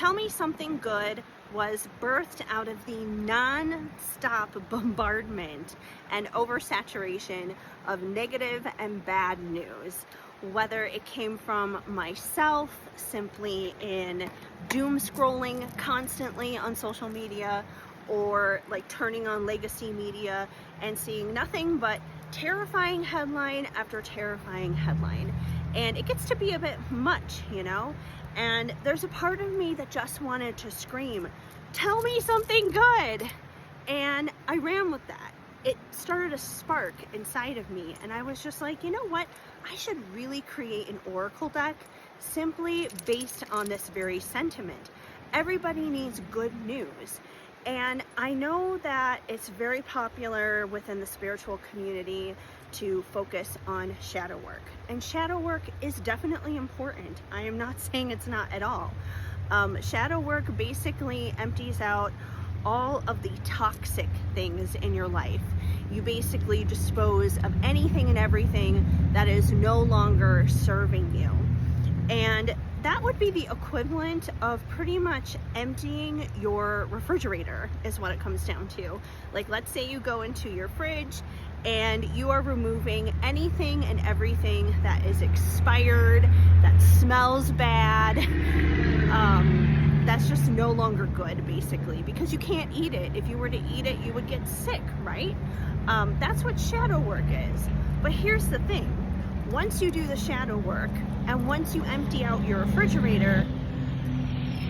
Tell Me Something Good was birthed out of the non-stop bombardment and oversaturation of negative and bad news. Whether it came from myself simply in doom scrolling constantly on social media, or like turning on legacy media and seeing nothing but terrifying headline after terrifying headline. And it gets to be a bit much, you know? And there's a part of me that just wanted to scream, tell me something good! And I ran with that. It started a spark inside of me, and I was just like, you know what? I should really create an oracle deck simply based on this very sentiment. Everybody needs good news. And I know that it's very popular within the spiritual community to focus on shadow work. And shadow work is definitely important. I am not saying it's not at all. Shadow work basically empties out all of the toxic things in your life. You basically dispose of anything and everything that is no longer serving you. And that would be the equivalent of pretty much emptying your refrigerator, is what it comes down to. Like, let's say you go into your fridge and you are removing anything and everything that is expired, that smells bad, that's just no longer good, basically, because you can't eat it. If you were to eat it, you would get sick, right? That's what shadow work is. But here's the thing. Once you do the shadow work, and once you empty out your refrigerator,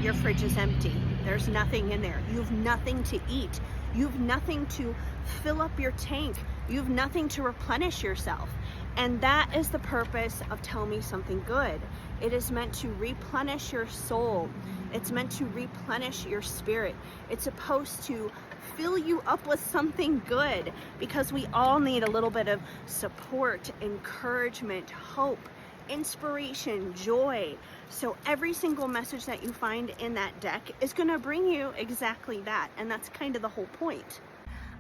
your fridge is empty. There's nothing in there. You have nothing to eat. You have nothing to fill up your tank. You have nothing to replenish yourself. And that is the purpose of Tell Me Something Good. It is meant to replenish your soul. It's meant to replenish your spirit. It's supposed to fill you up with something good, because we all need a little bit of support, encouragement, hope, inspiration, joy. So every single message that you find in that deck is going to bring you exactly that. And that's kind of the whole point.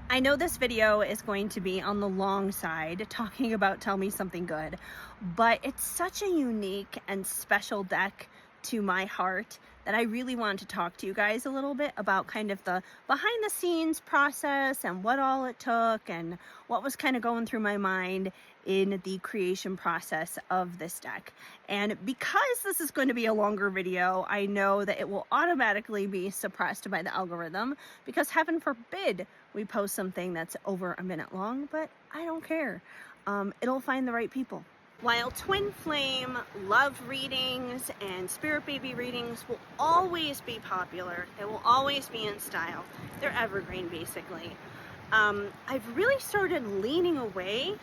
I know this video is going to be on the long side, talking about Tell Me Something Good, but it's such a unique and special deck to my heart that I really wanted to talk to you guys a little bit about kind of the behind the scenes process and what all it took and what was kind of going through my mind in the creation process of this deck. And because this is going to be a longer video, I know that it will automatically be suppressed by the algorithm, because heaven forbid we post something that's over a minute long, but I don't care. It'll find the right people. While twin flame, love readings, and spirit baby readings will always be popular, they will always be in style, they're evergreen basically, I've really started leaning away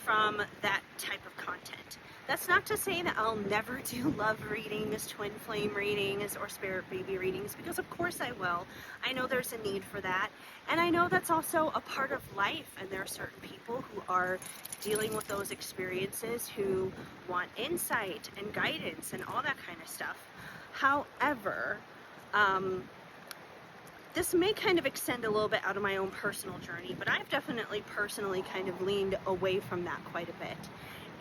from that type of content. That's not to say that I'll never do love readings, twin flame readings, or spirit baby readings, because of course I will. I know there's a need for that, and I know that's also a part of life, and there are certain people who are dealing with those experiences who want insight and guidance and all that kind of stuff. However, this may kind of extend a little bit out of my own personal journey, but I've definitely personally kind of leaned away from that quite a bit.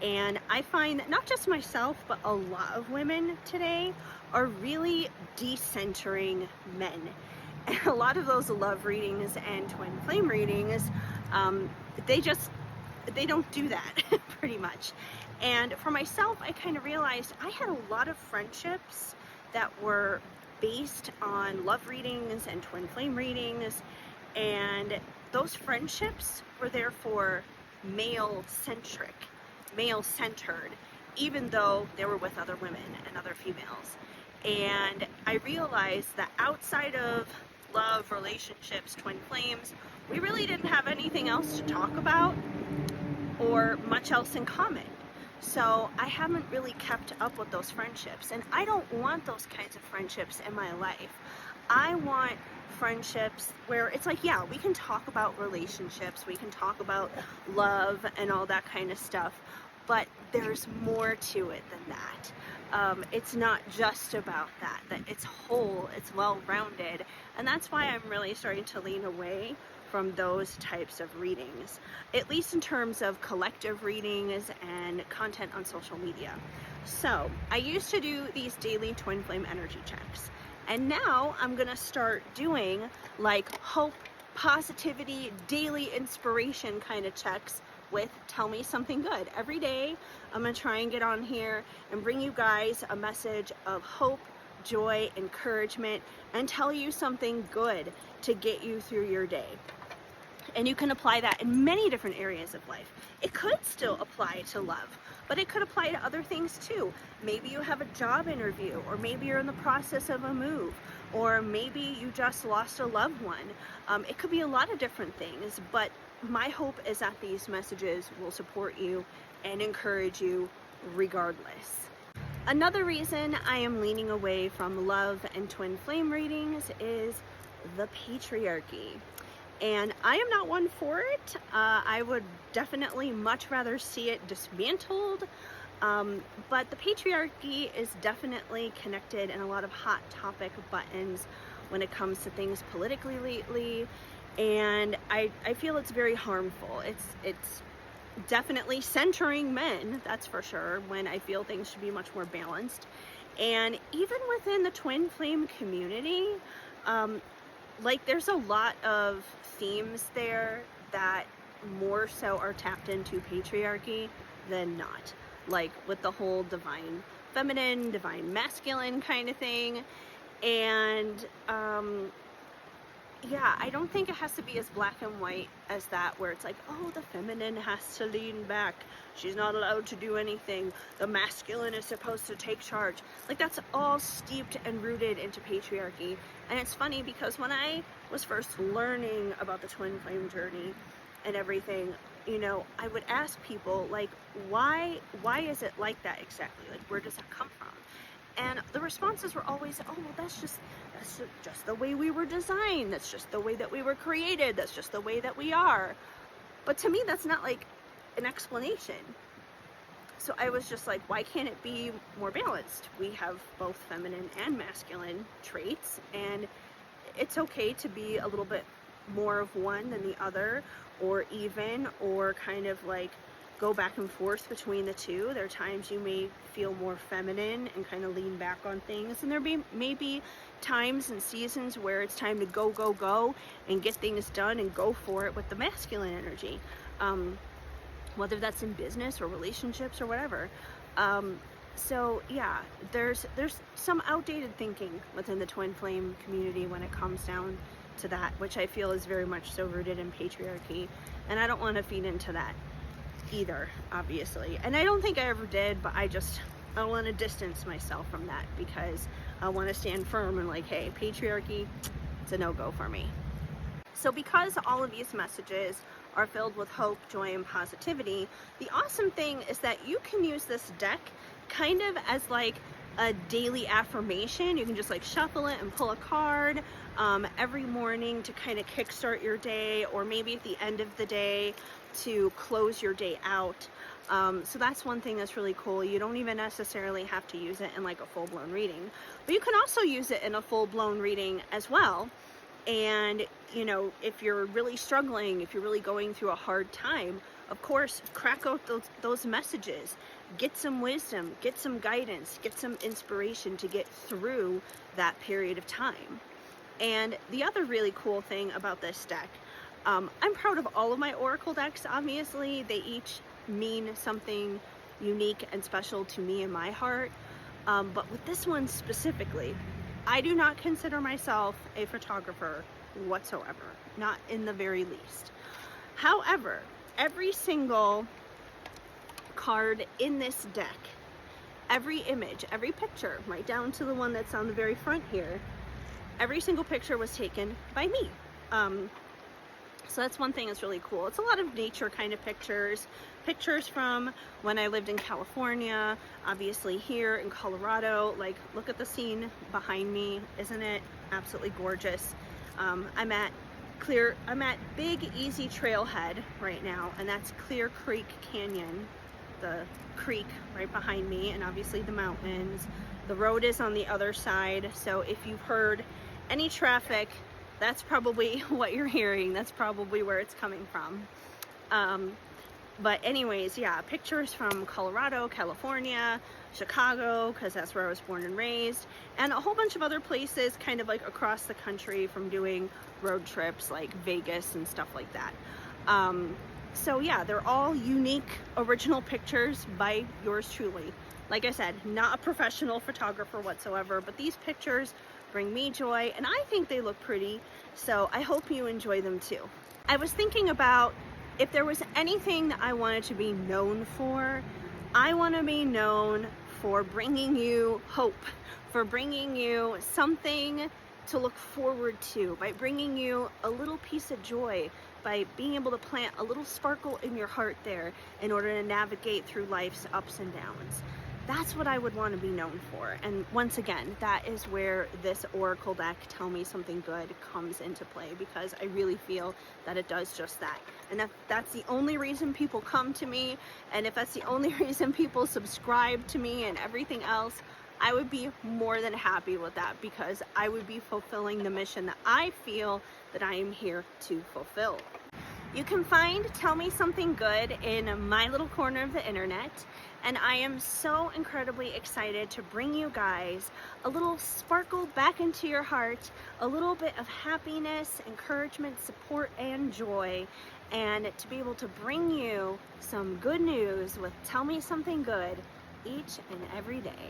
And I find that not just myself, but a lot of women today are really decentering men. And a lot of those love readings and twin flame readings, they don't do that pretty much. And for myself, I kind of realized I had a lot of friendships that were based on love readings and twin flame readings, and those friendships were therefore male-centric, male-centered, even though they were with other women and other females. And I realized that outside of love, relationships, twin flames, we really didn't have anything else to talk about or much else in common. So I haven't really kept up with those friendships, and I don't want those kinds of friendships in my life. I want friendships where it's like, yeah, we can talk about relationships, we can talk about love and all that kind of stuff, but there's more to it than that. It's not just about that it's whole, it's well-rounded, and that's why I'm really starting to lean away from those types of readings, at least in terms of collective readings and content on social media. So I used to do these daily twin flame energy checks, And now I'm gonna start doing like hope, positivity, daily inspiration kind of checks with Tell Me Something Good. Every day I'm gonna try and get on here and bring you guys a message of hope, joy, encouragement, and tell you something good to get you through your day. And you can apply that in many different areas of life. It could still apply to love, but it could apply to other things too. Maybe you have a job interview, or maybe you're in the process of a move, or maybe you just lost a loved one. It could be a lot of different things, but my hope is that these messages will support you and encourage you regardless. Another reason I am leaning away from love and twin flame readings is the patriarchy. And I am not one for it. I would definitely much rather see it dismantled. But the patriarchy is definitely connected in a lot of hot topic buttons when it comes to things politically lately. And I feel it's very harmful. It's definitely centering men, that's for sure, when I feel things should be much more balanced. And even within the twin flame community, like there's a lot of themes there that more so are tapped into patriarchy than not, like with the whole divine feminine, divine masculine kind of thing. And yeah, I don't think it has to be as black and white as that, where it's like, oh, the feminine has to lean back, she's not allowed to do anything, the masculine is supposed to take charge. Like, that's all steeped and rooted into patriarchy. And it's funny because when I was first learning about the twin flame journey and everything, you know, I would ask people, like, why is it like that exactly? Like, where does that come from? And the responses were always, oh, well, that's just the way we were designed. That's just the way that we were created. That's just the way that we are. But to me, that's not like an explanation. So I was just like, why can't it be more balanced? We have both feminine and masculine traits, and it's okay to be a little bit more of one than the other, or even, or kind of like go back and forth between the two. There are times you may feel more feminine and kind of lean back on things, and there may be times and seasons where it's time to go and get things done and go for it with the masculine energy, whether that's in business or relationships or whatever. So yeah, there's some outdated thinking within the twin flame community when it comes down to that, which I feel is very much so rooted in patriarchy, and I don't want to feed into that either, obviously. And I don't think I ever did, but I want to distance myself from that, because I want to stand firm and like, hey, patriarchy, it's a no-go for me. So because all of these messages are filled with hope, joy, and positivity, the awesome thing is that you can use this deck kind of as like a daily affirmation. You can just like shuffle it and pull a card every morning to kind of kickstart your day, or maybe at the end of the day to close your day out. So that's one thing that's really cool. You don't even necessarily have to use it in like a full-blown reading, but you can also use it in a full-blown reading as well. And you know, if you're really struggling, if you're really going through a hard time, of course, crack out those messages, get some wisdom, get some guidance, get some inspiration to get through that period of time. And the other really cool thing about this deck, I'm proud of all of my Oracle decks, obviously. They each mean something unique and special to me in my heart. But with this one specifically, I do not consider myself a photographer whatsoever, not in the very least. However, every single card in this deck, every image, every picture, right down to the one that's on the very front here, every single picture was taken by me. So that's one thing that's really cool. It's a lot of nature kind of pictures from when I lived in California, obviously here in Colorado. Like, look at the scene behind me. Isn't it absolutely gorgeous? I'm at Big Easy Trailhead right now, and that's Clear Creek Canyon, the creek right behind me, and obviously the mountains. The road is on the other side, so if you've heard any traffic, that's probably what you're hearing. That's probably where it's coming from. But anyways, yeah, pictures from Colorado, California, Chicago, because that's where I was born and raised, and a whole bunch of other places kind of like across the country from doing road trips like Vegas and stuff like that. So yeah, they're all unique, original pictures by yours truly. Like I said, not a professional photographer whatsoever, but these pictures bring me joy and I think they look pretty, so I hope you enjoy them too. I was thinking about if there was anything that I wanted to be known for, I want to be known for bringing you hope, for bringing you something to look forward to, by bringing you a little piece of joy, by being able to plant a little sparkle in your heart there in order to navigate through life's ups and downs. That's what I would want to be known for. And once again, that is where this Oracle deck, Tell Me Something Good, comes into play, because I really feel that it does just that. And that's the only reason people come to me, and if that's the only reason people subscribe to me and everything else, I would be more than happy with that, because I would be fulfilling the mission that I feel that I am here to fulfill. You can find Tell Me Something Good in my little corner of the internet, and I am so incredibly excited to bring you guys a little sparkle back into your heart, a little bit of happiness, encouragement, support, and joy, and to be able to bring you some good news with Tell Me Something Good each and every day.